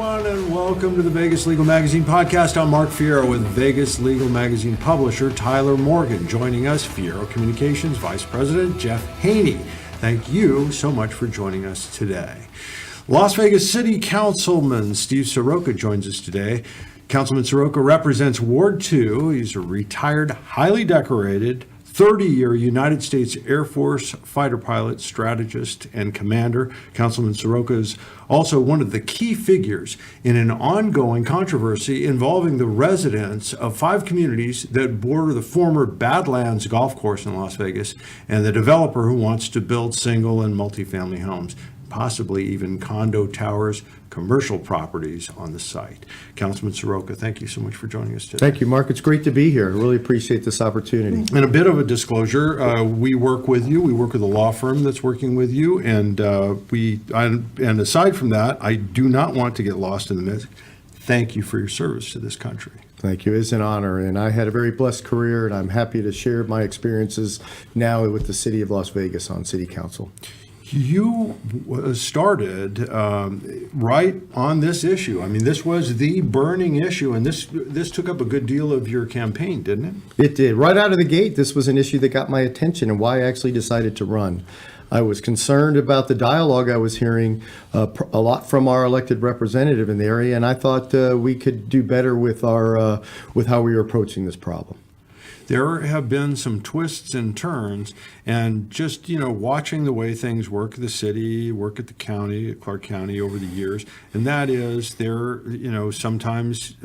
everyone, and welcome to the Vegas Legal Magazine podcast. I'm Mark Fierro with Vegas Legal Magazine publisher Tyler Morgan. Joining us, Fierro Communications Vice President Jeff Haney. Thank you so much for joining us today. Las Vegas City Councilman Steve Seroka joins us today. Councilman Seroka represents Ward 2. He's a retired, highly decorated, 30-year United States Air Force fighter pilot, strategist, and commander. Councilman Seroka is also one of the key figures in an ongoing controversy involving the residents of 5 communities that border the former Badlands golf course in Las Vegas and the developer who wants to build single and multifamily homes, possibly even condo towers, commercial properties on the site. Councilman Seroka, thank you so much for joining us today. Thank you, Mark. It's great to be here. I really appreciate this opportunity. And a bit of a disclosure, we work with you. We work with a law firm that's working with you. And and aside from that, I do not want to get lost in the mix. Thank you for your service to this country. Thank you. It's an honor. And I had a very blessed career, and I'm happy to share my experiences now with the city of Las Vegas on City Council. You started right on this issue. I mean, this was the burning issue, and this took up a good deal of your campaign, didn't it? It did. Right out of the gate, this was an issue that got my attention and why I actually decided to run. I was concerned about the dialogue I was hearing a lot from our elected representative in the area, and I thought we could do better with with how we were approaching this problem. There have been some twists and turns, and just, watching the way things work at the city, work at the county, at Clark County over the years, and that is sometimes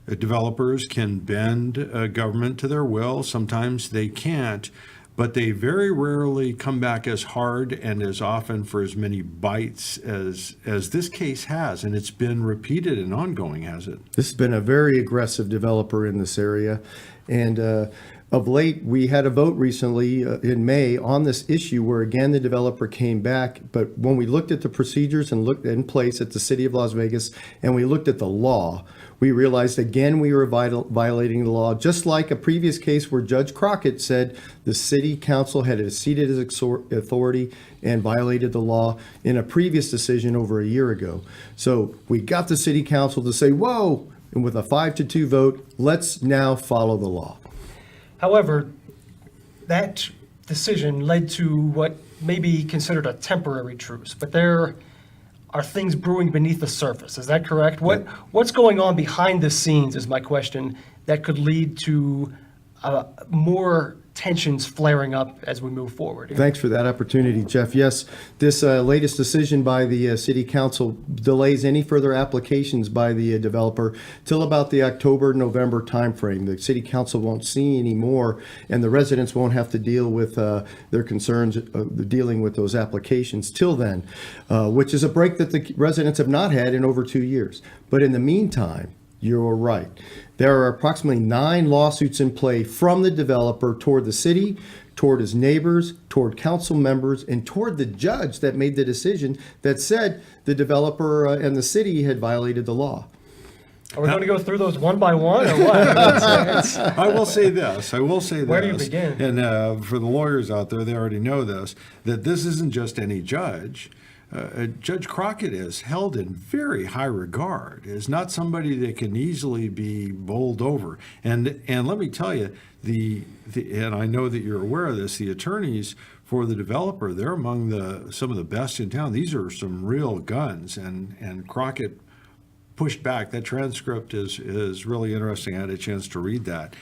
developers can bend government to their will, sometimes they can't, but they very rarely come back as hard and as often for as many bites as this case has, and it's been repeated and ongoing, has it? This has been a very aggressive developer in this area. And of late, we had a vote recently in May on this issue where, again, the developer came back. But when we looked at the procedures and looked in place at the city of Las Vegas, and we looked at the law, we realized, again, we were violating the law, just like a previous case where Judge Crockett said the city council had exceeded its authority and violated the law in a previous decision over a year ago. So we got the city council to say, whoa, and with a 5-2 vote, let's now follow the law. However, that decision led to what may be considered a temporary truce, but there are things brewing beneath the surface. Is that correct? What's going on behind the scenes is my question that could lead to more tensions flaring up as we move forward. Thanks for that opportunity, Jeff. Yes, this latest decision by the city council delays any further applications by the developer till about the October-November timeframe. The city council won't see any more, and the residents won't have to deal with their concerns dealing with those applications till then, which is a break that the residents have not had in over 2 years. But in the meantime, you're right. There are approximately 9 lawsuits in play from the developer toward the city, toward his neighbors, toward council members, and toward the judge that made the decision that said the developer and the city had violated the law. Are we going to go through those one by one or what? I will say this. Where do you begin? And for the lawyers out there, they already know this, that this isn't just any judge. Judge Crockett is held in very high regard, is not somebody that can easily be bowled over. And let me tell you, and I know that you're aware of this, the attorneys for the developer, they're among some of the best in town. These are some real guns, and Crockett pushed back. That transcript is really interesting. I had a chance to read that.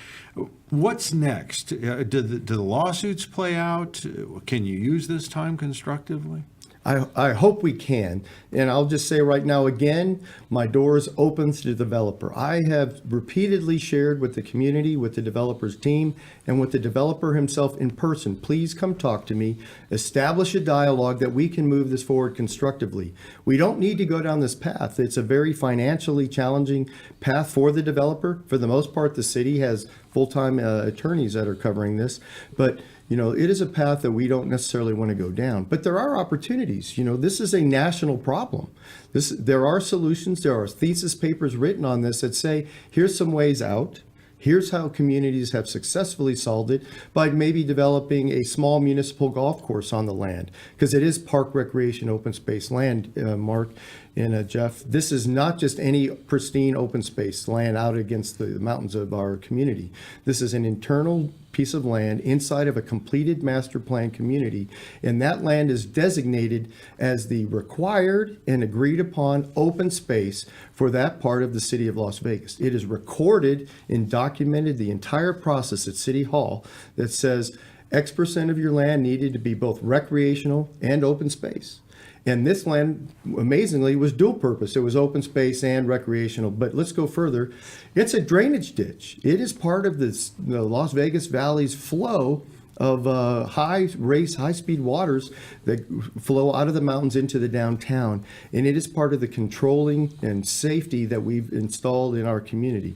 What's next? Do the lawsuits play out? Can you use this time constructively? I hope we can. And I'll just say right now, again, my door is open to the developer. I have repeatedly shared with the community, with the developer's team, and with the developer himself in person. Please come talk to me. Establish a dialogue that we can move this forward constructively. We don't need to go down this path. It's a very financially challenging path for the developer. For the most part, the city has full-time attorneys that are covering this. But it is a path that we don't necessarily want to go down, but there are opportunities. This is a national problem. There are solutions. There are thesis papers written on this that say, here's some ways out. Here's how communities have successfully solved it by maybe developing a small municipal golf course on the land, because it is park recreation open space land, Mark. And Jeff, this is not just any pristine open space land out against the mountains of our community. This is an internal piece of land inside of a completed master plan community, and that land is designated as the required and agreed upon open space for that part of the city of Las Vegas. It is recorded and documented the entire process at City Hall that says X% of your land needed to be both recreational and open space. And this land, amazingly, was dual purpose. It was open space and recreational. But let's go further. It's a drainage ditch. It is part of the Las Vegas Valley's flow of high-speed waters that flow out of the mountains into the downtown. And it is part of the controlling and safety that we've installed in our community.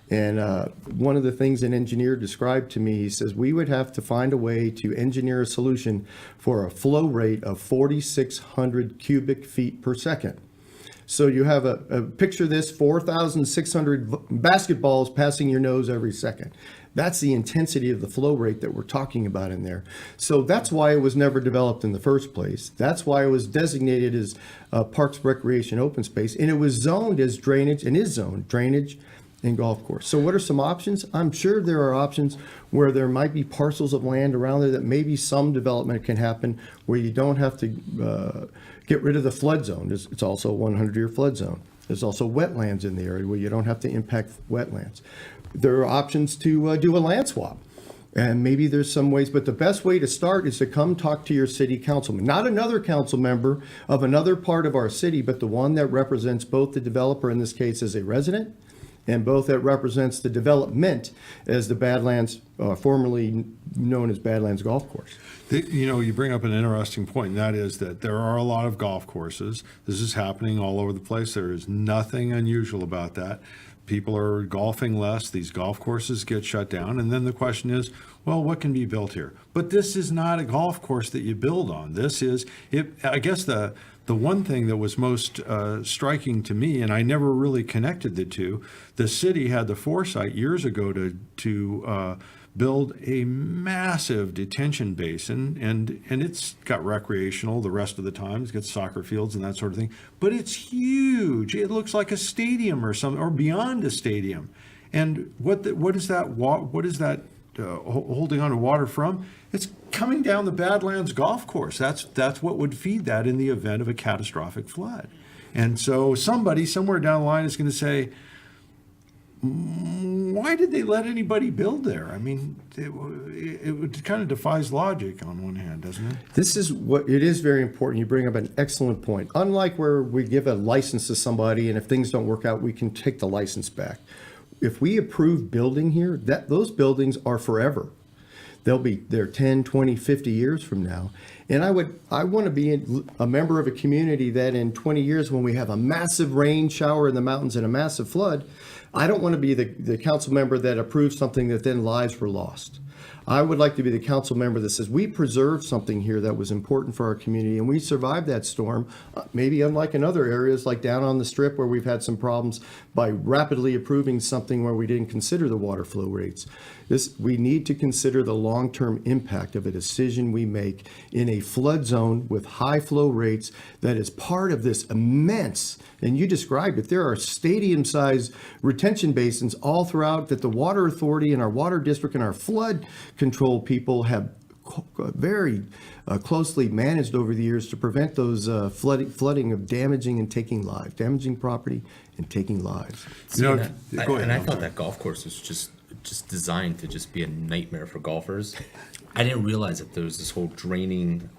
And one of the things an engineer described to me, he says, we would have to find a way to engineer a solution for a flow rate of 4,600 cubic feet per second. So you have a picture this, 4,600 basketballs passing your nose every second. That's the intensity of the flow rate that we're talking about in there. So that's why it was never developed in the first place. That's why it was designated as Parks, Recreation, Open Space. And it was zoned as drainage, and is zoned drainage and golf course. So what are some options? I'm sure there are options where there might be parcels of land around there that maybe some development can happen where you don't have to get rid of the flood zone. It's also a 100-year flood zone. There's also wetlands in the area where you don't have to impact wetlands. There are options to do a land swap. And maybe there's some ways, but the best way to start is to come talk to your city councilman, not another council member of another part of our city, but the one that represents both the developer, in this case as a resident, and both that represents the development as the Badlands, formerly known as Badlands Golf Course. You bring up an interesting point, and that is that there are a lot of golf courses. This is happening all over the place. There is nothing unusual about that. People are golfing less. These golf courses get shut down. And then the question is, well, what can be built here? But this is not a golf course that you build on. This is, I guess the one thing that was most striking to me, and I never really connected the two, the city had the foresight years ago to build a massive detention basin, and it's got recreational the rest of the time. It's got soccer fields and that sort of thing, but it's huge. It looks like a stadium or something, or beyond a stadium. And what is that holding on to water from? It's coming down the Badlands golf course. That's what would feed that in the event of a catastrophic flood. And so somebody somewhere down the line is going to say, why did they let anybody build there? I mean, it kind of defies logic on one hand, doesn't it? This is what it is very important. You bring up an excellent point. Unlike where we give a license to somebody, and if things don't work out, we can take the license back. If we approve building here, those buildings are forever. They'll be there 10, 20, 50 years from now. And I want to be a member of a community that in 20 years, when we have a massive rain shower in the mountains and a massive flood, I don't want to be the council member that approves something that then lives were lost. I would like to be the council member that says, we preserved something here that was important for our community, and we survived that storm, maybe unlike in other areas like down on the Strip where we've had some problems by rapidly approving something where we didn't consider the water flow rates. We need to consider the long-term impact of a decision we make in a flood zone with high flow rates that is part of this immense, and you described it, there are stadium-sized retention basins all throughout that the Water Authority and our water district and our flood control people have very closely managed over the years to prevent those flooding of damaging property and taking lives. Go ahead. I I'm thought sorry. that golf course was just designed to just be a nightmare for golfers. I didn't realize that there was this whole draining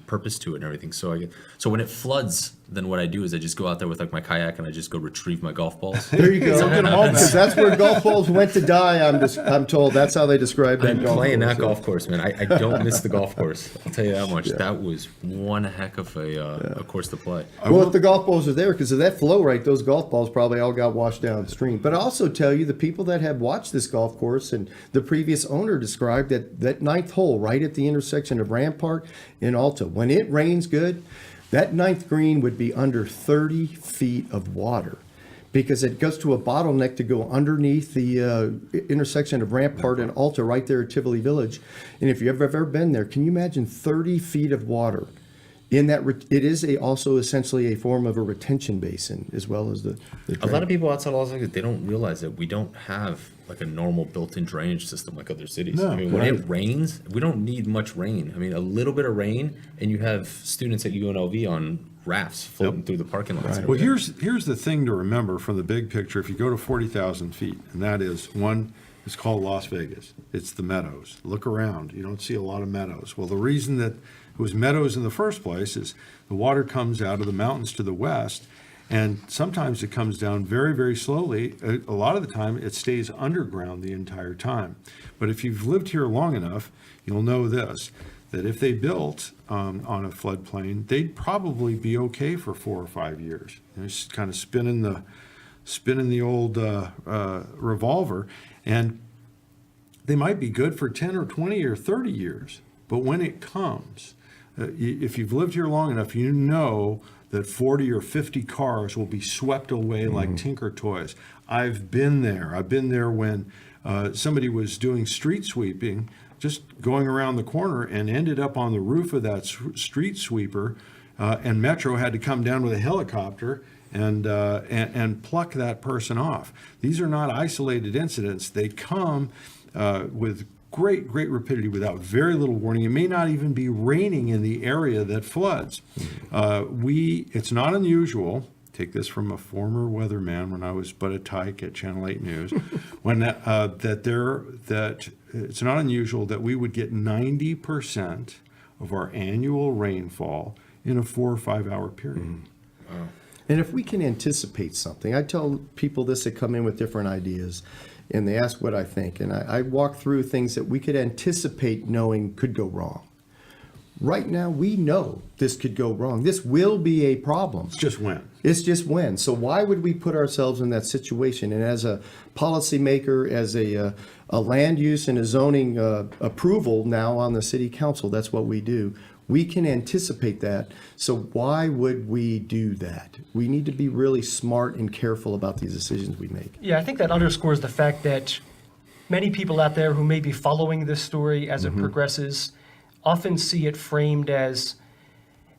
purpose to it and everything. So when it floods, then what I do is I just go out there with like my kayak and I just go retrieve my golf balls. There you go. Because that's where golf balls went to die. I'm told that's how they describe that. I'm playing that golf course, man. I don't miss the golf course. I'll tell you that much. Yeah. That was one heck of a course to play. Well, if the golf balls are there, because of that flow rate, those golf balls probably all got washed downstream. But I also tell you, the people that have watched this golf course and the previous owner described that ninth hole right at the intersection of Rampart and Alta, when it rains good, that ninth green would be under 30 feet of water because it goes to a bottleneck to go underneath the intersection of Rampart and Alta right there at Tivoli Village. And if you've ever been there, can you imagine 30 feet of water in that it is also essentially a form of a retention basin as well as the A lot of people outside of Las Vegas, they don't realize that we don't have like a normal built-in drainage system like other cities. No, I mean, when right. it rains, we don't need much rain. I mean, a little bit of rain, and you have students at UNLV on rafts floating through the parking lots. and Well, everything. here's the thing to remember from the big picture. If you go to 40,000 feet, and that is one, it's called Las Vegas. It's the meadows. Look around. You don't see a lot of meadows. Well, the reason that it was meadows in the first place is the water comes out of the mountains to the west, and sometimes it comes down very, very slowly. A lot of the time, it stays underground the entire time. But if you've lived here long enough, you'll know this, that if they built on a floodplain, they'd probably be okay for 4 or 5 years. And it's kind of spinning the old revolver, and they might be good for 10 or 20 or 30 years. But when it comes, if you've lived here long enough, you know that 40 or 50 cars will be swept away like Tinker Toys. I've been there. I've been there when somebody was doing street sweeping, just going around the corner, and ended up on the roof of that street sweeper, and Metro had to come down with a helicopter and pluck that person off. These are not isolated incidents. They come with great rapidity without very little warning. It may not even be raining in the area that floods. It's not unusual. Take this from a former weatherman when I was but a tyke at Channel 8 News, when it's not unusual that we would get 90% of our annual rainfall in a 4 or 5 hour period. And if we can anticipate something, I tell people this that come in with different ideas, and they ask what I think. And I walk through things that we could anticipate knowing could go wrong. Right now, we know this could go wrong. This will be a problem. It's just when. It's just when. So why would we put ourselves in that situation? And as a policymaker, as a land use and a zoning approval now on the city council, that's what we do. We can anticipate that. So why would we do that? We need to be really smart and careful about these decisions we make. Yeah, I think that underscores the fact that many people out there who may be following this story as it progresses often see it framed as,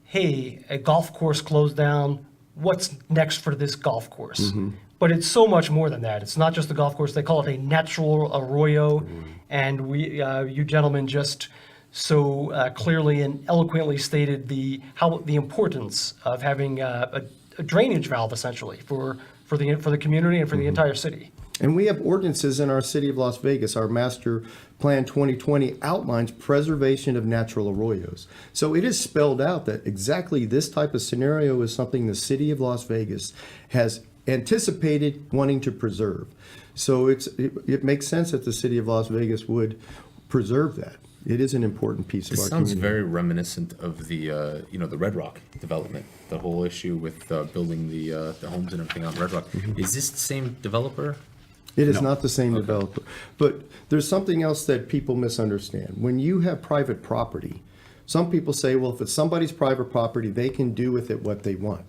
hey, a golf course closed down, what's next for this golf course? But it's so much more than that. It's not just a golf course. They call it a natural arroyo. And you gentlemen just so clearly and eloquently stated the importance of having a drainage valve, essentially, for the community and for the entire city. And we have ordinances in our city of Las Vegas. Our master plan 2020 outlines preservation of natural arroyos. So it is spelled out that exactly this type of scenario is something the city of Las Vegas has anticipated wanting to preserve. So it makes sense that the city of Las Vegas would preserve that. It is an important piece of This our sounds community. very reminiscent of the the Red Rock development, the whole issue with building the homes and everything on Red Rock. Is this the same developer? It is not the same developer. But there's something else that people misunderstand. When you have private property, some people say, well, if it's somebody's private property, they can do with it what they want.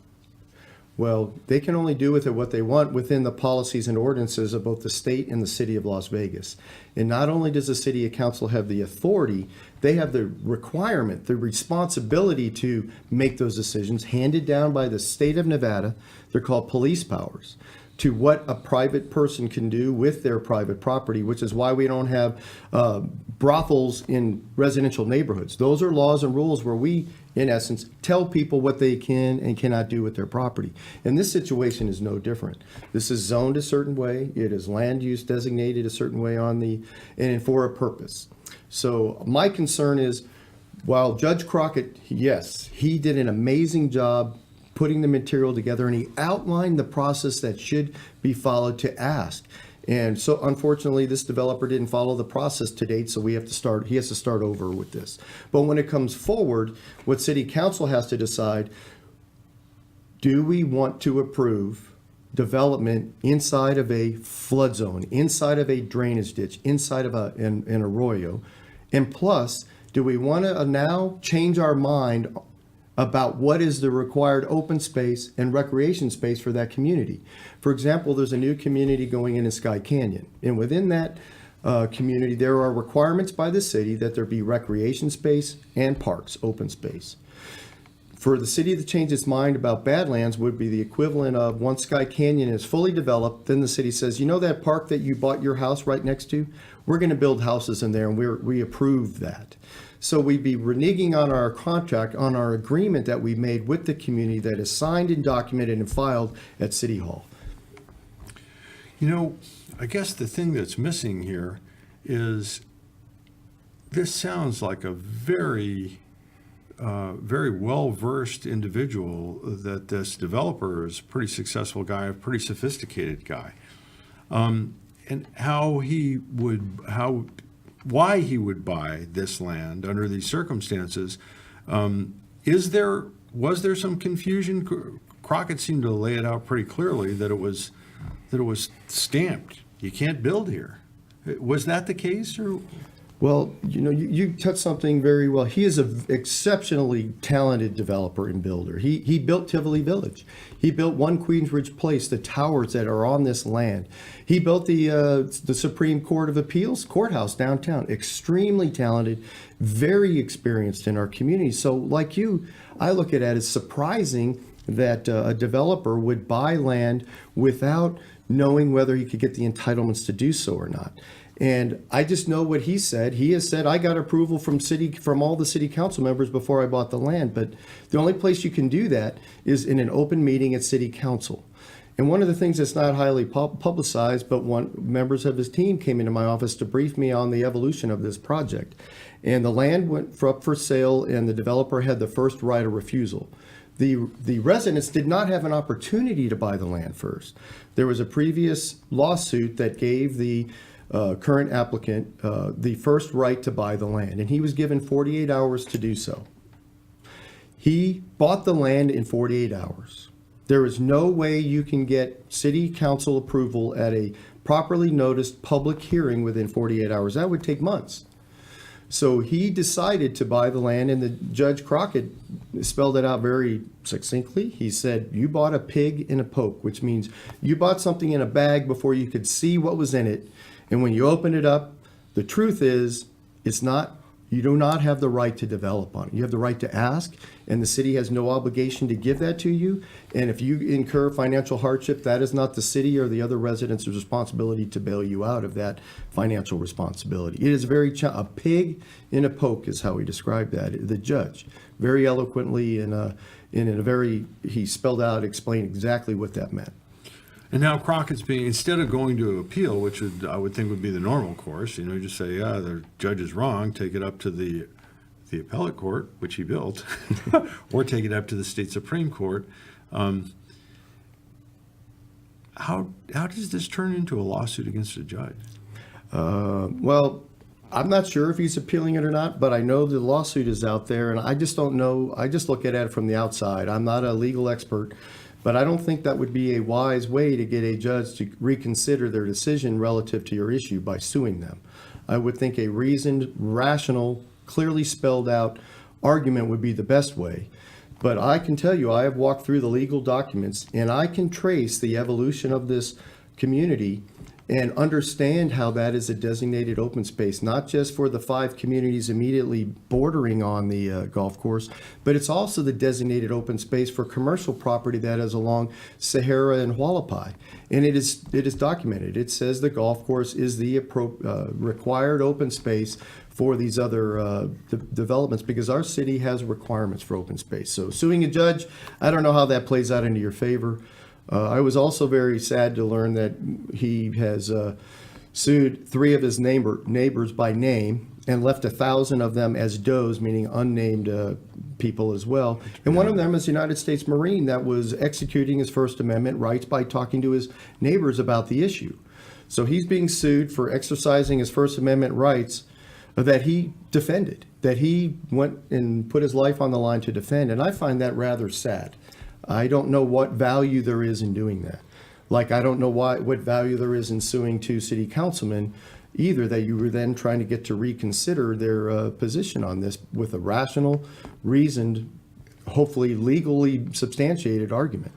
Well, they can only do with it what they want within the policies and ordinances of both the state and the city of Las Vegas. And not only does the city council have the authority, they have the requirement, the responsibility to make those decisions handed down by the state of Nevada. They're called police powers, to what a private person can do with their private property, which is why we don't have brothels in residential neighborhoods. Those are laws and rules where we, in essence, tell people what they can and cannot do with their property. And this situation is no different. This is zoned a certain way. It is land use designated a certain way and for a purpose. So my concern is, while Judge Crockett, yes, he did an amazing job putting the material together, and he outlined the process that should be followed to ask. And so unfortunately, this developer didn't follow the process to date, so he has to start over with this. But when it comes forward, what city council has to decide, do we want to approve development inside of a flood zone, inside of a drainage ditch, inside of an arroyo? And plus, do we want to now change our mind about what is the required open space and recreation space for that community? For example, there's a new community going in Sky Canyon. And within that community, there are requirements by the city that there be recreation space and parks, open space. For the city to change its mind about Badlands would be the equivalent of once Sky Canyon is fully developed, then the city says, you know that park that you bought your house right next to? We're going to build houses in there, and we approve that. So we'd be reneging on our contract, on our agreement that we made with the community that is signed and documented and filed at City Hall. You know, I guess the thing that's missing here is this sounds like a very well-versed individual that this developer is a pretty successful guy, a pretty sophisticated guy. And why he would buy this land under these circumstances. Was there some confusion? Crockett seemed to lay it out pretty clearly that it was stamped. You can't build here. Was that the case, or? Well, you know, you touched something very well. He is an exceptionally talented developer and builder. He built Tivoli Village. He built One Queensbridge Place, the towers that are on this land. He built the Supreme Court of Appeals courthouse downtown. Extremely talented, very experienced in our community. So like you, I look at it as surprising that a developer would buy land without knowing whether he could get the entitlements to do so or not. And I just know what he said. He has said, I got approval from all the city council members before I bought the land. But the only place you can do that is in an open meeting at city council. And one of the things that's not highly publicized, but members of his team came into my office to brief me on the evolution of this project. And the land went up for sale, and the developer had the first right of refusal. The residents did not have an opportunity to buy the land first. There was a previous lawsuit that gave the current applicant the first right to buy the land, and he was given 48 hours to do so. He bought the land in 48 hours. There is no way you can get city council approval at a properly noticed public hearing within 48 hours. That would take months. So he decided to buy the land, and the Judge Crockett spelled it out very succinctly. He said, you bought a pig in a poke, which means you bought something in a bag before you could see what was in it. And when you open it up, the truth is, you do not have the right to develop on it. You have the right to ask, and the city has no obligation to give that to you. And if you incur financial hardship, that is not the city or the other residents' responsibility to bail you out of that financial responsibility. It is a pig in a poke is how he described that, the judge, very eloquently and he spelled out, explained exactly what that meant. And now Crockett's instead of going to appeal, which I would think would be the normal course, you just say, yeah, the judge is wrong, take it up to the appellate court, which he built, or take it up to the state Supreme Court. How does this turn into a lawsuit against a judge? Well, I'm not sure if he's appealing it or not, but I know the lawsuit is out there, and I just don't know. I just look at it from the outside. I'm not a legal expert. But I don't think that would be a wise way to get a judge to reconsider their decision relative to your issue by suing them. I would think a reasoned, rational, clearly spelled out argument would be the best way. But I can tell you, I have walked through the legal documents, and I can trace the evolution of this community and understand how that is a designated open space, not just for the 5 communities immediately bordering on the golf course, but it's also the designated open space for commercial property that is along Sahara and Hualapai. And it is documented. It says the golf course is the required open space for these other developments, because our city has requirements for open space. So suing a judge, I don't know how that plays out into your favor. I was also very sad to learn that he has sued 3 of his neighbors by name and left 1,000 of them as does, meaning unnamed people as well. And one of them is a United States Marine that was executing his First Amendment rights by talking to his neighbors about the issue. So he's being sued for exercising his First Amendment rights that he defended, that he went and put his life on the line to defend. And I find that rather sad. I don't know what value there is in doing that. Like, I don't know what value there is in suing 2 city councilmen either, that you were then trying to get to reconsider their position on this with a rational, reasoned, hopefully legally substantiated argument.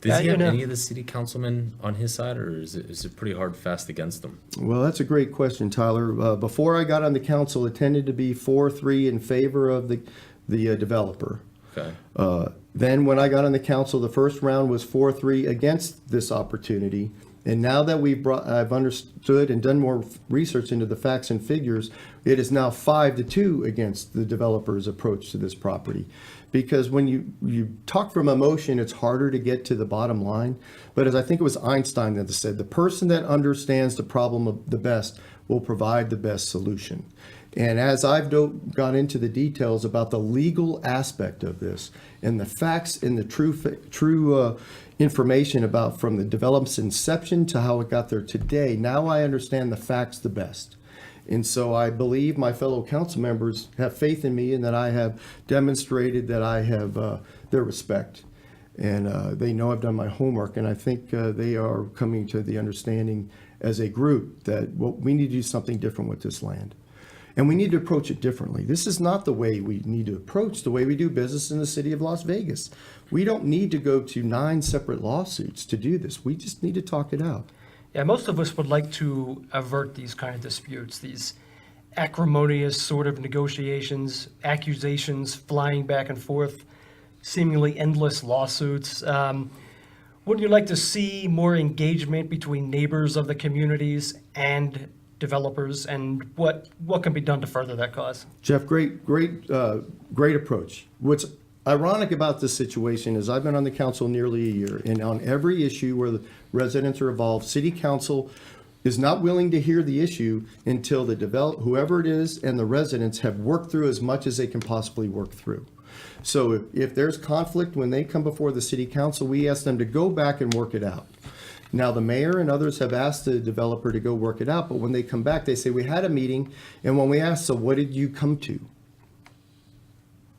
Does he have any of the city councilmen on his side, or is it pretty hard fast against them? Well, that's a great question, Tyler. Before I got on the council, it tended to be 4-3 in favor of the developer. Okay. Then when I got on the council, the first round was 4-3 against this opportunity. And now that I've understood and done more research into the facts and figures, it is now 5-2 against the developer's approach to this property. Because when you talk from emotion, it's harder to get to the bottom line. But as I think it was Einstein that said, the person that understands the problem the best will provide the best solution. And as I've gone into the details about the legal aspect of this and the facts and the true information about from the development's inception to how it got there today, now I understand the facts the best. And so I believe my fellow council members have faith in me and that I have demonstrated that I have their respect. And they know I've done my homework, and I think they are coming to the understanding as a group that we need to do something different with this land. And we need to approach it differently. This is not the way we need to approach the way we do business in the city of Las Vegas. We don't need to go to 9 separate lawsuits to do this. We just need to talk it out. Yeah, most of us would like to avert these kind of disputes, these acrimonious sort of negotiations, accusations flying back and forth, seemingly endless lawsuits. Wouldn't you like to see more engagement between neighbors of the communities and developers, and what can be done to further that cause? Jeff, great approach. What's ironic about this situation is I've been on the council nearly a year, and on every issue where the residents are involved, city council is not willing to hear the issue until whoever it is and the residents have worked through as much as they can possibly work through. So if there's conflict when they come before the city council, we ask them to go back and work it out. Now, the mayor and others have asked the developer to go work it out, but when they come back, they say, we had a meeting, and when we asked, so what did you come to?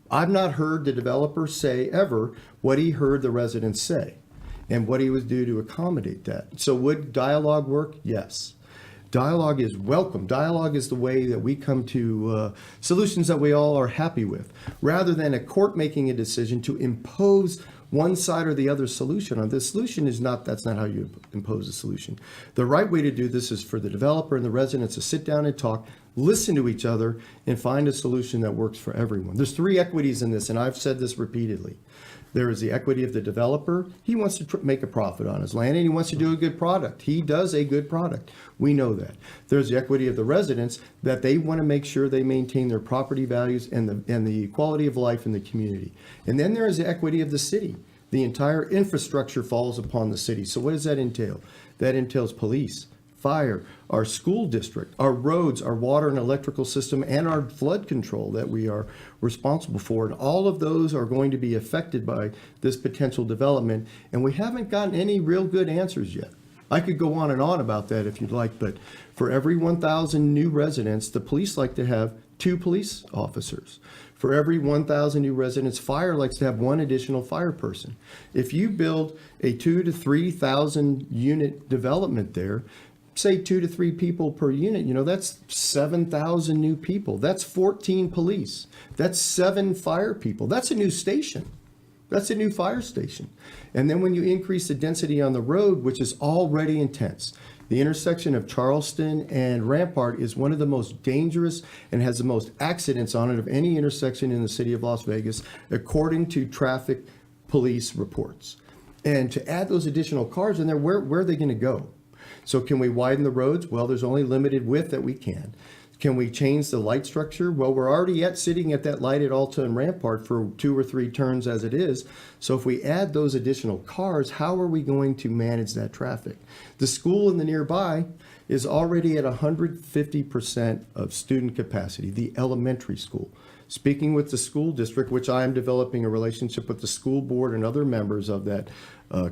I've not heard the developer say ever what he heard the residents say and what he would do to accommodate that. So would dialogue work? Yes. Dialogue is welcome. Dialogue is the way that we come to solutions that we all are happy with, rather than a court making a decision to impose one side or the other solution on. The solution is not, that's not how you impose a solution. The right way to do this is for the developer and the residents to sit down and talk, listen to each other, and find a solution that works for everyone. There's 3 equities in this, and I've said this repeatedly. There is the equity of the developer. He wants to make a profit on his land, and he wants to do a good product. He does a good product. We know that. There's the equity of the residents, that they want to make sure they maintain their property values and the quality of life in the community. And then there is the equity of the city. The entire infrastructure falls upon the city. So what does that entail? That entails police, fire, our school district, our roads, our water and electrical system, and our flood control that we are responsible for. And all of those are going to be affected by this potential development. And we haven't gotten any real good answers yet. I could go on and on about that if you'd like, but for every 1,000 new residents, the police like to have 2 police officers. For every 1,000 new residents, fire likes to have 1 additional fire person. If you build a 2,000 to 3,000 unit development there, say 2 to 3 people per unit, that's 7,000 new people. That's 14 police. That's 7 fire people. That's a new station. That's a new fire station. And then when you increase the density on the road, which is already intense, the intersection of Charleston and Rampart is one of the most dangerous and has the most accidents on it of any intersection in the city of Las Vegas, according to traffic police reports. And to add those additional cars in there, where are they going to go? So can we widen the roads? Well, there's only limited width that we can. Can we change the light structure? Well, we're already sitting at that light at Alta and Rampart for 2 or 3 turns as it is. So if we add those additional cars, how are we going to manage that traffic? The school in the nearby is already at 150% of student capacity, the elementary school. Speaking with the school district, which I am developing a relationship with the school board and other members of that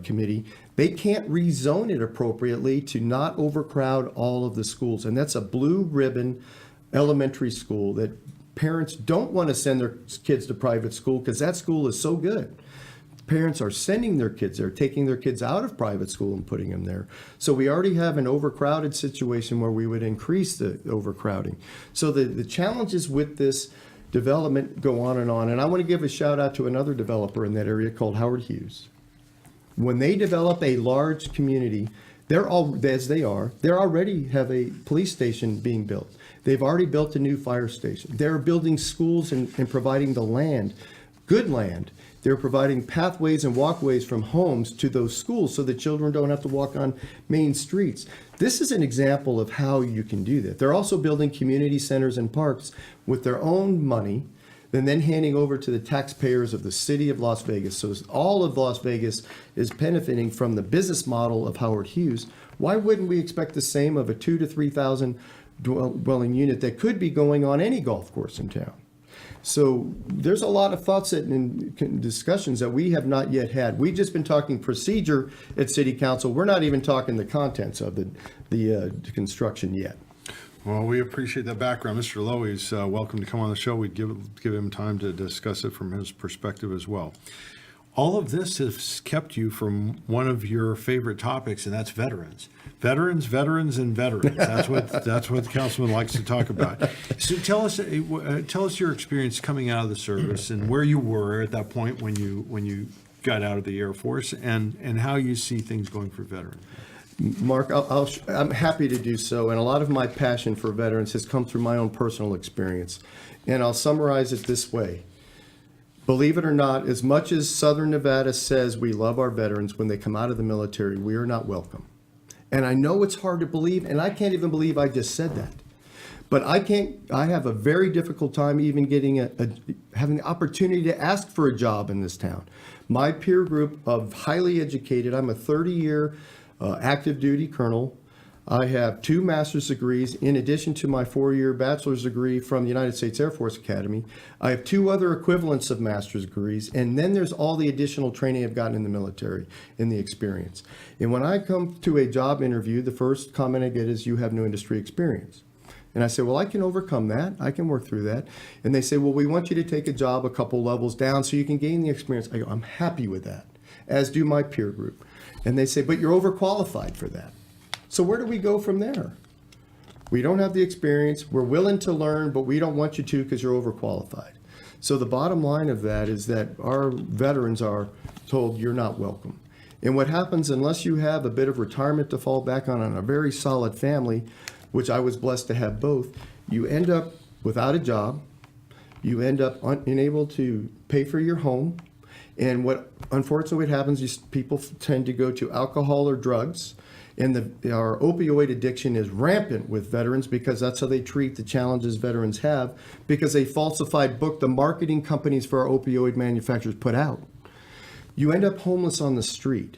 committee, they can't rezone it appropriately to not overcrowd all of the schools. And that's a blue ribbon elementary school that parents don't want to send their kids to private school because that school is so good. Parents are sending their kids there, taking their kids out of private school and putting them there. So we already have an overcrowded situation where we would increase the overcrowding. So the challenges with this development go on. And I want to give a shout out to another developer in that area called Howard Hughes. When they develop a large community, they already have a police station being built. They've already built a new fire station. They're building schools and providing the land good land. They're providing pathways and walkways from homes to those schools so that children don't have to walk on main streets. This is an example of how you can do that. They're also building community centers and parks with their own money and then handing over to the taxpayers of the city of Las Vegas. So all of Las Vegas is benefiting from the business model of Howard Hughes. Why wouldn't we expect the same of a 2,000 to 3,000 dwelling unit that could be going on any golf course in town? So there's a lot of thoughts and discussions that we have not yet had. We've just been talking procedure at City Council. We're not even talking the contents of the construction yet. Well, we appreciate that background. Mr. Lowy is welcome to come on the show. We'd give him time to discuss it from his perspective as well. All of this has kept you from one of your favorite topics, and that's veterans. Veterans, veterans, and veterans. That's what the councilman likes to talk about. So tell us your experience coming out of the service and where you were at that point when you got out of the Air Force, and how you see things going for veterans. Mark, I'm happy to do so, and a lot of my passion for veterans has come through my own personal experience. And I'll summarize it this way. Believe it or not, as much as Southern Nevada says we love our veterans, when they come out of the military, we are not welcome. And I know it's hard to believe, and I can't even believe I just said that. But I have a very difficult time even getting having the opportunity to ask for a job in this town. My peer group of highly educated, I'm a 30-year active duty colonel. I have 2 master's degrees in addition to my 4-year bachelor's degree from the United States Air Force Academy. I have 2 other equivalents of master's degrees, and then there's all the additional training I've gotten in the military and the experience. And when I come to a job interview, the first comment I get is, "You have no industry experience." And I say, "Well, I can overcome that. I can work through that." And they say, "Well, we want you to take a job a couple levels down so you can gain the experience." I go, "I'm happy with that," as do my peer group. And they say, "But you're overqualified for that." So where do we go from there? We don't have the experience. We're willing to learn, but we don't want you to because you're overqualified. So the bottom line of that is that our veterans are told you're not welcome. And what happens, unless you have a bit of retirement to fall back on and a very solid family, which I was blessed to have both, you end up without a job. You end up unable to pay for your home. And what unfortunately what happens is people tend to go to alcohol or drugs. And our opioid addiction is rampant with veterans because that's how they treat the challenges veterans have, because a falsified book the marketing companies for our opioid manufacturers put out. You end up homeless on the street.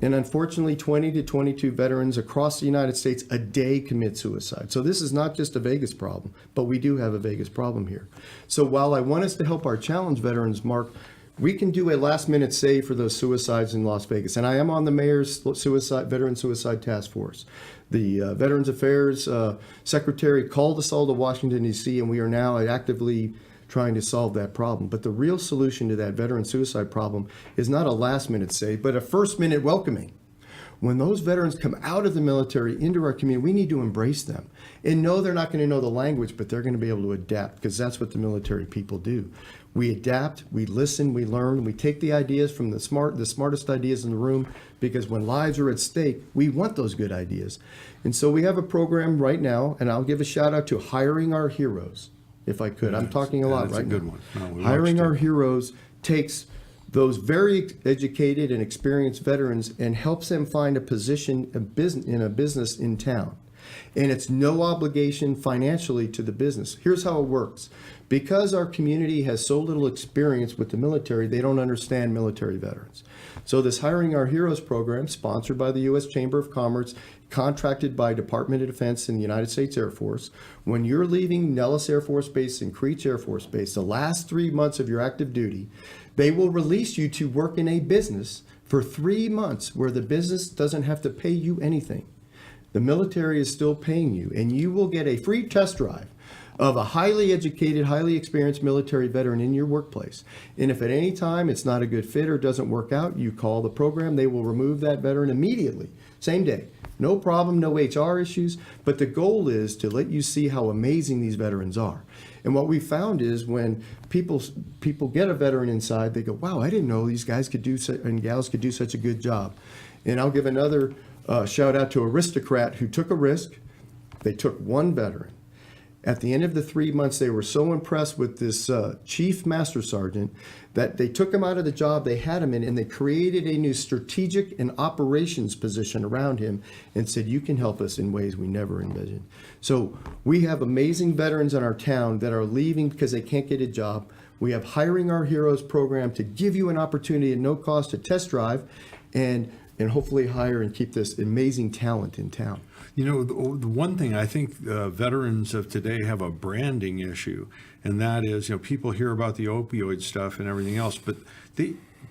And unfortunately, 20 to 22 veterans across the United States a day commit suicide. So this is not just a Vegas problem, but we do have a Vegas problem here. So while I want us to help our challenge veterans, Mark, we can do a last-minute save for those suicides in Las Vegas. And I am on the mayor's veteran suicide task force. The Veterans Affairs Secretary called us all to Washington, D.C., and we are now actively trying to solve that problem. But the real solution to that veteran suicide problem is not a last-minute save, but a first-minute welcoming. When those veterans come out of the military into our community, we need to embrace them. And no, they're not going to know the language, but they're going to be able to adapt, because that's what the military people do. We adapt, we listen, we learn, we take the ideas from the smartest ideas in the room, because when lives are at stake, we want those good ideas. And so we have a program right now, and I'll give a shout out to Hiring Our Heroes, if I could. I'm talking a lot right now. That's a good one. No, Hiring Our Heroes takes those very educated and experienced veterans and helps them find a position in a business in town. And it's no obligation financially to the business. Here's how it works. Because our community has so little experience with the military, they don't understand military veterans. So this Hiring Our Heroes program, sponsored by the U.S. Chamber of Commerce, contracted by Department of Defense and the United States Air Force, when you're leaving Nellis Air Force Base and Creech Air Force Base, the last 3 months of your active duty, they will release you to work in a business for 3 months where the business doesn't have to pay you anything. The military is still paying you, and you will get a free test drive of a highly educated, highly experienced military veteran in your workplace. And if at any time it's not a good fit or doesn't work out, you call the program, they will remove that veteran immediately, same day. No problem, no HR issues, but the goal is to let you see how amazing these veterans are. And what we found is when people get a veteran inside, they go, wow, I didn't know these guys could do and gals could do such a good job. And I'll give another shout out to Aristocrat who took a risk. They took one veteran. At the end of the 3 months, they were so impressed with this chief master sergeant that they took him out of the job they had him in, and they created a new strategic and operations position around him and said, you can help us in ways we never envisioned. So we have amazing veterans in our town that are leaving because they can't get a job. We have Hiring Our Heroes program to give you an opportunity at no cost to test drive and hopefully hire and keep this amazing talent in town. You know, the one thing I think veterans of today have a branding issue, and that is, you know, people hear about the opioid stuff and everything else, but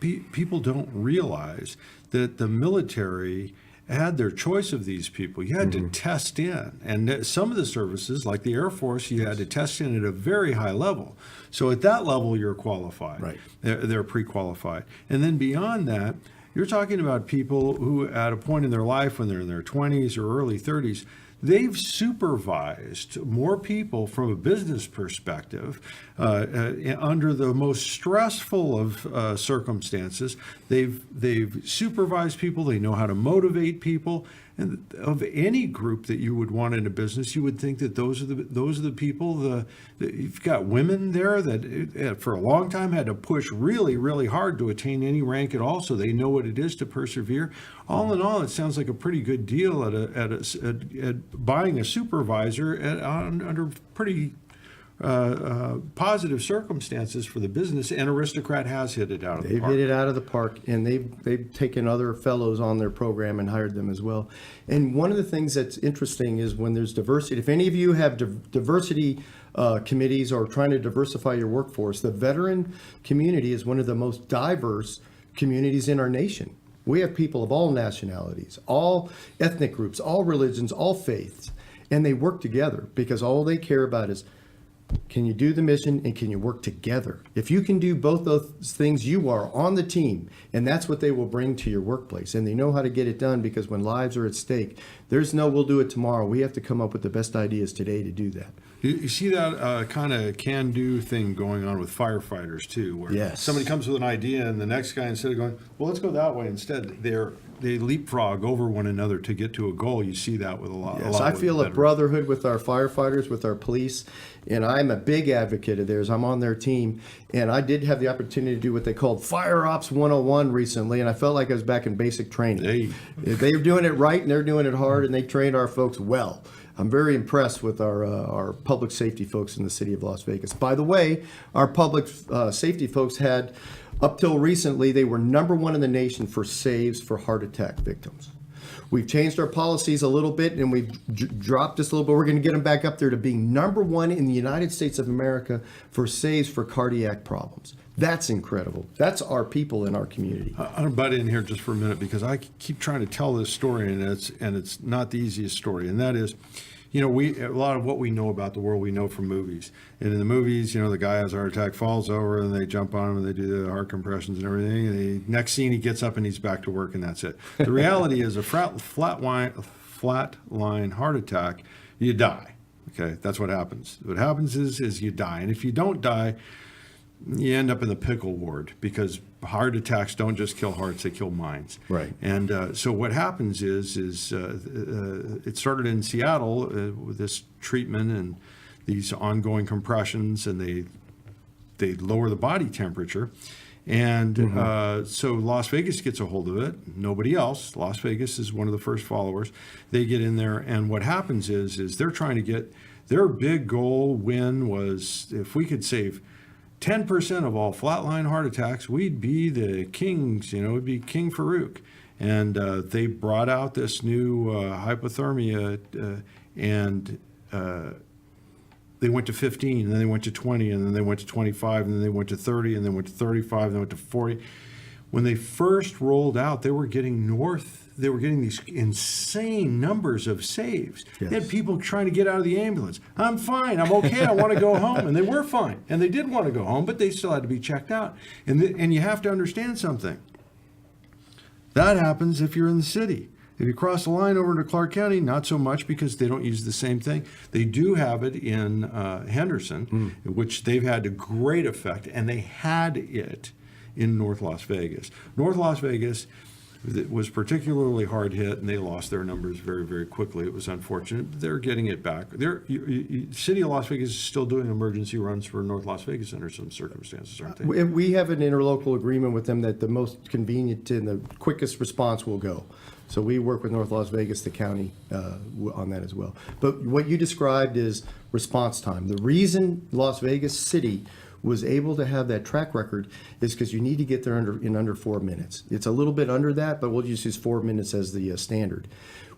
people don't realize that the military had their choice of these people. You had to test in, and some of the services, like the Air Force, you had to test in at a very high level. So at that level, you're qualified. Right. They're pre-qualified, and then beyond that, you're talking about people who, at a point in their life when they're in their 20s or early 30s, they've supervised more people from a business perspective under the most stressful of circumstances. They've supervised people. They know how to motivate people. And of any group that you would want in a business, you would think that those are the people. You've got women there that for a long time had to push really, really hard to attain any rank at all, so they know what it is to persevere. All in all, it sounds like a pretty good deal at buying a supervisor under pretty positive circumstances for the business, and Aristocrat has hit it out of the They've park. hit it out of the park, and they've taken other fellows on their program and hired them as well. And one of the things that's interesting is when there's diversity. If any of you have diversity committees or trying to diversify your workforce, the veteran community is one of the most diverse communities in our nation. We have people of all nationalities, all ethnic groups, all religions, all faiths, and they work together because all they care about is, can you do the mission and can you work together? If you can do both those things, you are on the team, and that's what they will bring to your workplace. And they know how to get it done, because when lives are at stake, there's no we'll do it tomorrow. We have to come up with the best ideas today to do that. You see that kind of can-do thing going on with firefighters too, where Yes. somebody comes with an idea and the next guy, instead of going, well, let's go that way, instead they leapfrog over one another to get to a goal. You see that with a lot. Yes, I feel a brotherhood with our firefighters, with our police, and I'm a big advocate of theirs. I'm on their team, and I did have the opportunity to do what they called Fire Ops 101 recently, and I felt like I was back in basic training. Hey. They're doing it right, and they're doing it hard, and they trained our folks well. I'm very impressed with our public safety folks in the city of Las Vegas. By the way, our public safety folks had, up till recently, they were #1 in the nation for saves for heart attack victims. We've changed our policies a little bit, and we've dropped this a little bit. We're going to get them back up there to being #1 in the United States of America for saves for cardiac problems. That's incredible. That's our people in our community. I'm going to butt in here just for a minute, because I keep trying to tell this story, and it's not the easiest story. And that is, you know, a lot of what we know about the world, we know from movies. And in the movies, you know, the guy has a heart attack, falls over, and they jump on him, and they do the heart compressions and everything. And the next scene, he gets up and he's back to work, and that's it. The reality is, a flatline heart attack, you die. Okay, that's what happens. What happens is you die, and if you don't die, you end up in the pickle ward, because heart attacks don't just kill hearts, they kill minds. Right. And so what happens is it started in Seattle with this treatment and these ongoing compressions, and they lower the body temperature. And so Las Vegas gets a hold of it. Nobody else. Las Vegas is one of the first followers. They get in there, and what happens is they're trying to get, their big goal win was, if we could save 10% of all flatline heart attacks, we'd be the kings, you know, we'd be King Farouk. And they brought out this new hypothermia, and they went to 15, and then they went to 20, and then they went to 25, and then they went to 30, and then went to 35, and then went to 40. When they first rolled out, they were getting these insane numbers of saves. Yes. They had people trying to get out of the ambulance. I'm fine, I'm okay, I want to go home. And they were fine, and they did want to go home, but they still had to be checked out. And you have to understand something. That happens if you're in the city. If you cross the line over into Clark County, not so much, because they don't use the same thing. They do have it in Henderson, which they've had a great effect, and they had it in North Las Vegas. North Las Vegas, that was particularly hard hit, and they lost their numbers very, very quickly. It was unfortunate. They're getting it back. City of Las Vegas is still doing emergency runs for North Las Vegas under some circumstances, aren't they? We have an interlocal agreement with them that the most convenient and the quickest response will go. So we work with North Las Vegas, the county, on that as well. But what you described is response time. The reason Las Vegas City was able to have that track record is because you need to get there in under 4 minutes. It's a little bit under that, but we'll just use 4 minutes as the standard.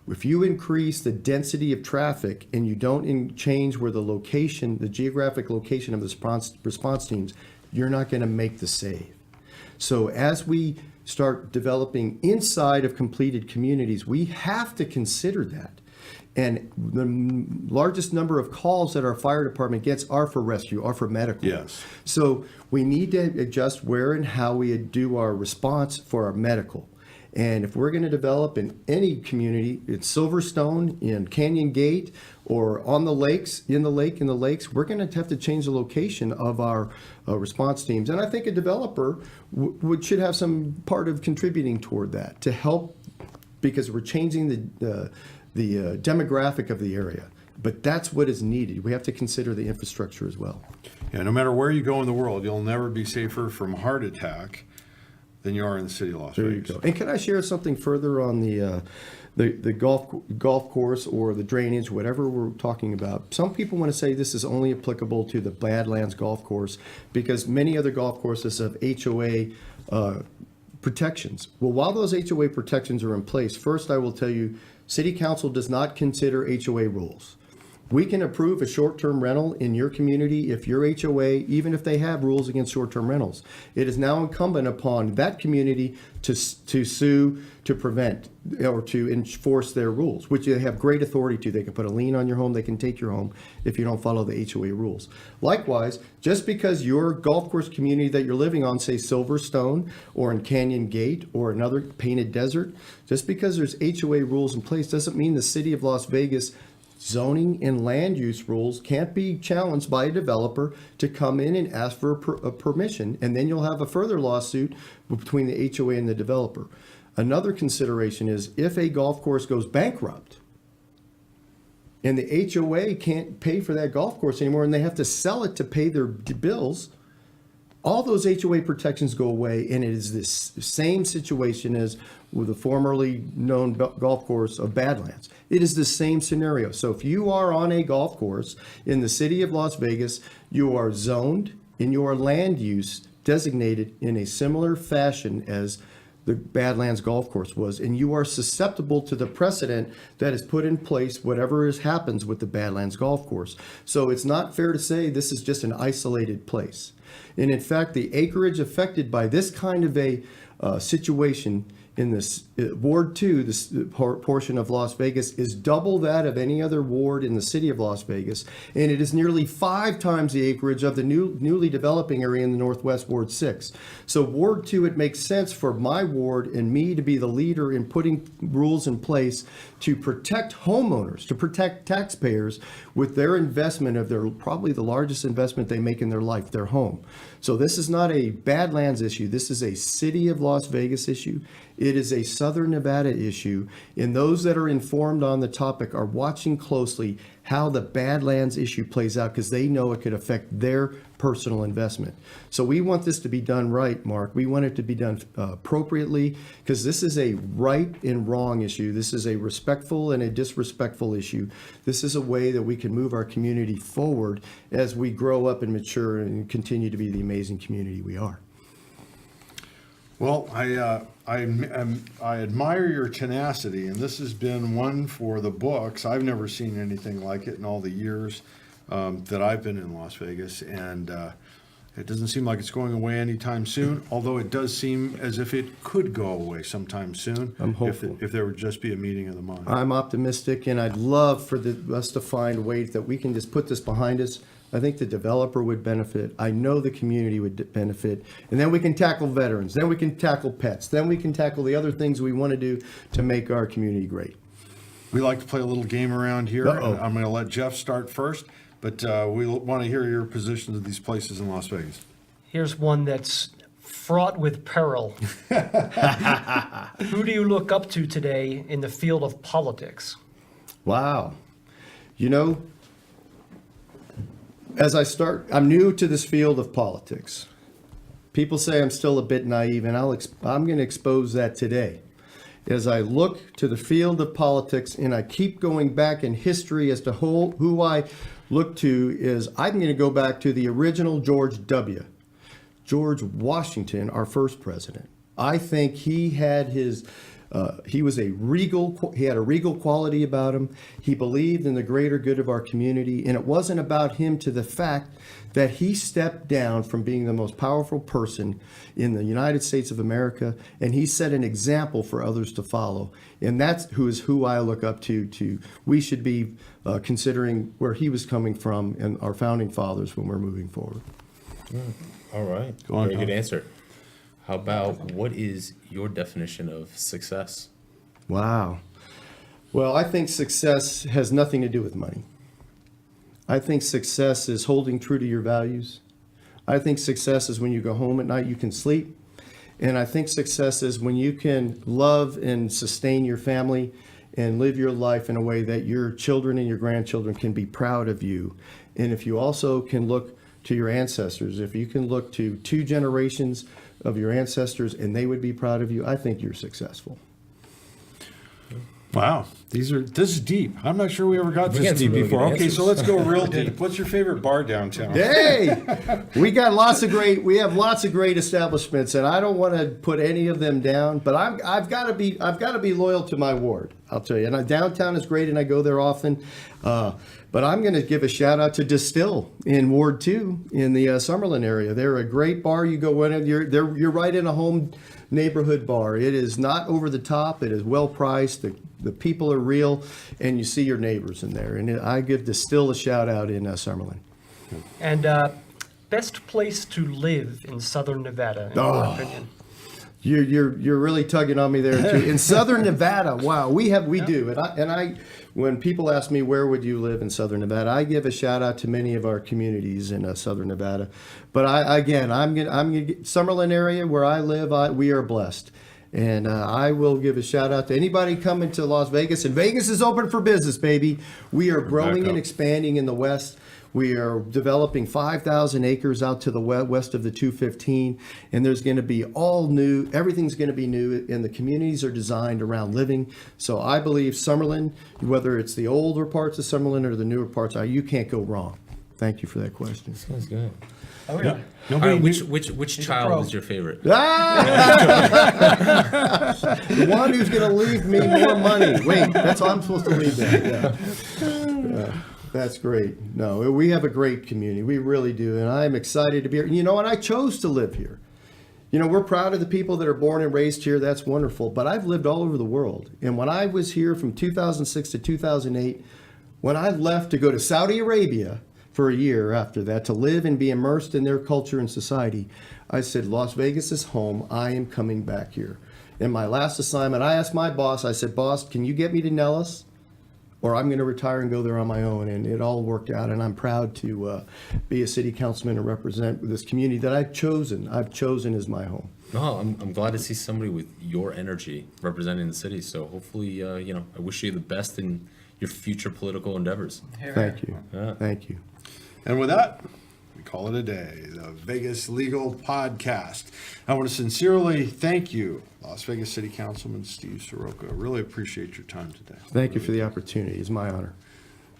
If you increase the density of traffic and you don't change where the location, the geographic location of the response teams, you're not going to make the save. So as we start developing inside of completed communities, we have to consider that. And the largest number of calls that our fire department gets are for rescue, are for medical. Yes. So we need to adjust where and how we do our response for our medical. And if we're going to develop in any community, in Silverstone, in Canyon Gate, or on the lakes, in the lakes, we're going to have to change the location of our response teams. And I think a developer should have some part of contributing toward that to help, because we're changing the demographic of the area. But that's what is needed. We have to consider the infrastructure as well. Yeah, no matter where you go in the world, you'll never be safer from a heart attack than you are in the city of Las There you Vegas. go. And can I share something further on the golf course or the drainage, whatever we're talking about? Some people want to say this is only applicable to the Badlands golf course because many other golf courses have HOA protections. Well, while those HOA protections are in place, first I will tell you, City Council does not consider HOA rules. We can approve a short-term rental in your community if your HOA, even if they have rules against short-term rentals. It is now incumbent upon that community to sue, to prevent, or to enforce their rules, which they have great authority to. They can put a lien on your home, they can take your home if you don't follow the HOA rules. Likewise, just because your golf course community that you're living on, say Silverstone, or in Canyon Gate, or another Painted Desert, just because there's HOA rules in place doesn't mean the city of Las Vegas zoning and land use rules can't be challenged by a developer to come in and ask for a permission, and then you'll have a further lawsuit between the HOA and the developer. Another consideration is if a golf course goes bankrupt and the HOA can't pay for that golf course anymore and they have to sell it to pay their bills, all those HOA protections go away, and it is this same situation as with the formerly known golf course of Badlands. It is the same scenario. So if you are on a golf course in the city of Las Vegas, you are zoned in your land use designated in a similar fashion as the Badlands golf course was, and you are susceptible to the precedent that is put in place, whatever happens with the Badlands golf course. So it's not fair to say this is just an isolated place. And in fact, the acreage affected by this kind of a situation in this Ward 2, this portion of Las Vegas, is double that of any other ward in the city of Las Vegas, and it is nearly 5 times the acreage of the newly developing area in the Northwest Ward 6. So Ward 2, it makes sense for my ward and me to be the leader in putting rules in place to protect homeowners, to protect taxpayers with their investment of their, probably the largest investment they make in their life, their home. So this is not a Badlands issue. This is a city of Las Vegas issue. It is a Southern Nevada issue, and those that are informed on the topic are watching closely how the Badlands issue plays out because they know it could affect their personal investment. So we want this to be done right, Mark. We want it to be done appropriately because this is a right and wrong issue. This is a respectful and a disrespectful issue. This is a way that we can move our community forward as we grow up and mature and continue to be the amazing community we are. Well, I admire your tenacity, and this has been one for the books. I've never seen anything like it in all the years that I've been in Las Vegas, and it doesn't seem like it's going away anytime soon, although it does seem as if it could go away sometime soon. I'm hopeful. If there would just be a meeting of the mind. I'm optimistic, and I'd love for us to find ways that we can just put this behind us. I think the developer would benefit. I know the community would benefit. And then we can tackle veterans. Then we can tackle pets. Then we can tackle the other things we want to do to make our community great. We like to play a little game around here. Uh-oh. I'm going to let Jeff start first, but we want to hear your positions of these places in Las Vegas. Here's one that's fraught with peril. Who do you look up to today in the field of politics? Wow. You know, I'm new to this field of politics. People say I'm still a bit naive, and I'm going to expose that today. As I look to the field of politics, and I keep going back in history as to who I look to, is I'm going to go back to the original George Washington, our first president. I think he had he had a regal quality about him. He believed in the greater good of our community, and it wasn't about him to the fact that he stepped down from being the most powerful person in the United States of America, and he set an example for others to follow. And that's who I look up to. We should be considering where he was coming from and our founding fathers when we're moving forward. All right. Go on, Very good Tom. answer. How about what is your definition of success? Wow. Well, I think success has nothing to do with money. I think success is holding true to your values. I think success is when you go home at night, you can sleep. And I think success is when you can love and sustain your family and live your life in a way that your children and your grandchildren can be proud of you. And if you also can look to your ancestors, if you can look to 2 generations of your ancestors and they would be proud of you, I think you're successful. Wow, this is deep. I'm not sure we ever got We this got some deep really before. good Okay, answers. so let's go real deep. What's your favorite bar downtown? Hey, we have lots of great establishments, and I don't want to put any of them down, but I've got to be loyal to my ward. I'll tell you. And downtown is great, and I go there often. But I'm going to give a shout out to Distill in Ward 2 in the Summerlin area. They're a great bar. You go in and you're right in a home neighborhood bar. It is not over the top. It is well priced. The people are real, and you see your neighbors in there. And I give Distill a shout out in Summerlin. And best place to live in Southern Nevada, in your opinion? You're really tugging on me there too. In Southern Nevada, wow, we do. And I when people ask me where would you live in Southern Nevada, I give a shout out to many of our communities in Southern Nevada. But I'm gonna Summerlin area where I live, we are blessed. And I will give a shout out to anybody coming to Las Vegas. And Vegas is open for business, baby. We are growing and expanding in the West. We are developing 5,000 acres out to the west of the 215, and there's going to be all new. Everything's going to be new, and the communities are designed around living. So I believe Summerlin, whether it's the older parts of Summerlin or the newer parts, you can't go wrong. Thank you for that question. Sounds good. Oh, yeah. All right, which child pro. is your favorite? The one who's going to leave me more money. Wait, that's how I'm supposed to leave that. Yeah. That's great. No, we have a great community. We really do. And I'm excited to be here. And I chose to live here. We're proud of the people that are born and raised here. That's wonderful. But I've lived all over the world. And when I was here from 2006 to 2008, when I left to go to Saudi Arabia for a year after that to live and be immersed in their culture and society, I said, Las Vegas is home. I am coming back here. In my last assignment, I asked my boss, I said, boss, can you get me to Nellis? Or I'm going to retire and go there on my own. And it all worked out. And I'm proud to be a city councilman and represent this community that I've chosen as my home. No, I'm glad to see somebody with your energy representing the city. So hopefully, I wish you the best in your future political endeavors. Thank you. Yeah. Thank you. And with that, we call it a day, the Vegas Legal Podcast. I want to sincerely thank you, Las Vegas City Councilman Steve Seroka. I really appreciate your time today. Thank you for the opportunity. It's my honor.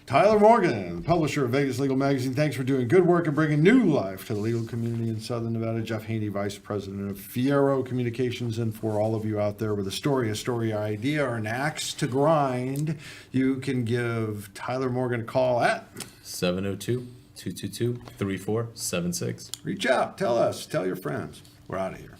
Tyler Morgan, publisher of Vegas Legal Magazine, thanks for doing good work and bringing new life to the legal community in Southern Nevada. Jeff Haney, Vice President of Fiero Communications. And for all of you out there with a story idea, or an axe to grind, you can give Tyler Morgan a call at 702-222-3476. reach out, tell us, tell your friends. We're out of here.